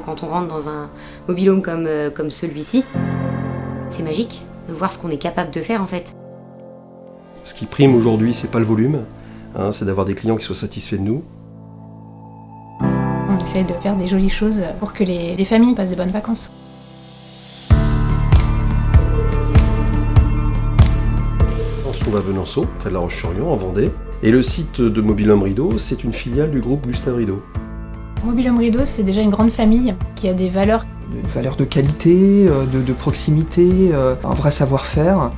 Quand on rentre dans un mobil-home comme celui-ci, c'est magique de voir ce qu'on est capable de faire en fait. Ce qui prime aujourd'hui, c'est pas le volume, c'est d'avoir des clients qui soient satisfaits de nous. On essaye de faire des jolies choses pour que les familles passent de bonnes vacances. On se trouve à Venanceau, près de La Roche-sur-Yon, en Vendée. Et le site de Mobil-home Rideau, c'est une filiale du groupe Gustave Rideau. Mobil-home Rideau, c'est déjà une grande famille qui a des valeurs. Une valeur de qualité, de proximité, un vrai savoir-faire.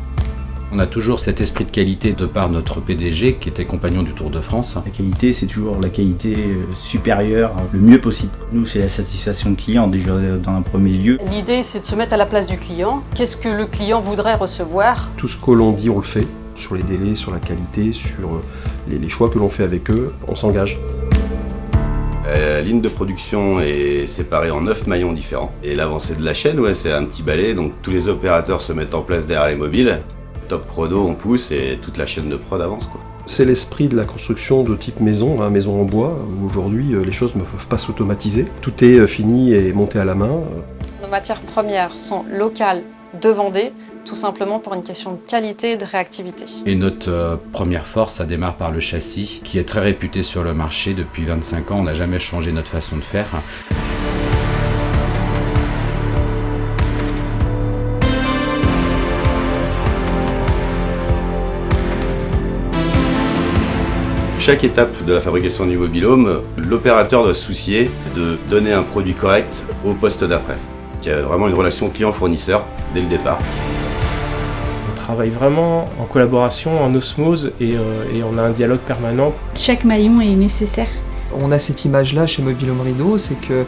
On a toujours cet esprit de qualité de par notre PDG qui était compagnon du Tour de France. La qualité, c'est toujours la qualité supérieure, le mieux possible. Nous, c'est la satisfaction client déjà dans un premier lieu. L'idée, c'est de se mettre à la place du client. Qu'est-ce que le client voudrait recevoir ? Tout ce que l'on dit, on le fait. Sur les délais, sur la qualité, sur les choix que l'on fait avec eux, on s'engage. La ligne de production est séparée en 9 maillons différents. Et l'avancée de la chaîne, c'est un petit balai, donc tous les opérateurs se mettent en place derrière les mobiles. Top chrono, on pousse et toute la chaîne de prod avance, quoi. C'est l'esprit de la construction de type maison, maison en bois, où aujourd'hui les choses ne peuvent pas s'automatiser. Tout est fini et monté à la main. Nos matières premières sont locales de Vendée, tout simplement pour une question de qualité et de réactivité. Et notre première force, ça démarre par le châssis, qui est très réputé sur le marché. Depuis 25 ans, on n'a jamais changé notre façon de faire. Chaque étape de la fabrication du mobil-home, l'opérateur doit se soucier de donner un produit correct au poste d'après. Il y a vraiment une relation client-fournisseur dès le départ. On travaille vraiment en collaboration, en osmose et on a un dialogue permanent. Chaque maillon est nécessaire. On a cette image-là chez Mobil-home Rideau, c'est que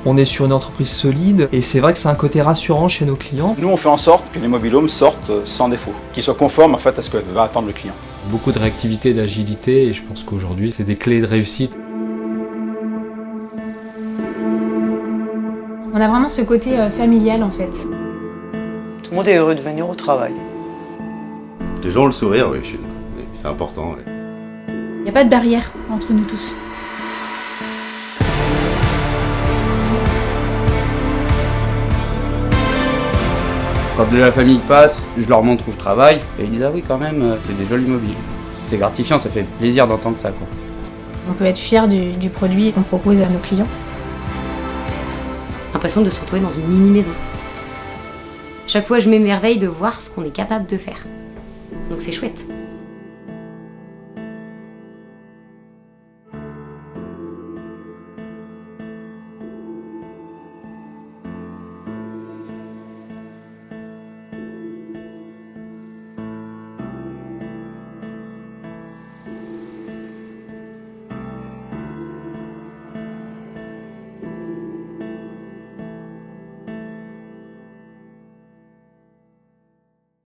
on est sur une entreprise solide et c'est vrai que c'est un côté rassurant chez nos clients. Nous, on fait en sorte que les mobil-homes sortent sans défaut, qu'ils soient conformes en fait à ce que va attendre le client. Beaucoup de réactivité, d'agilité et je pense qu'aujourd'hui, c'est des clés de réussite. On a vraiment ce côté familial en fait. Tout le monde est heureux de venir au travail. Les gens ont le sourire, oui, c'est important. Oui. Il n'y a pas de barrière entre nous tous. Quand de la famille passe, je leur montre où je travaille et ils disent ah oui quand même, c'est des jolis mobiles. C'est gratifiant, ça fait plaisir d'entendre ça, quoi. On peut être fier du produit qu'on propose à nos clients. L'impression de se retrouver dans une mini-maison. Chaque fois, je m'émerveille de voir ce qu'on est capable de faire. Donc c'est chouette.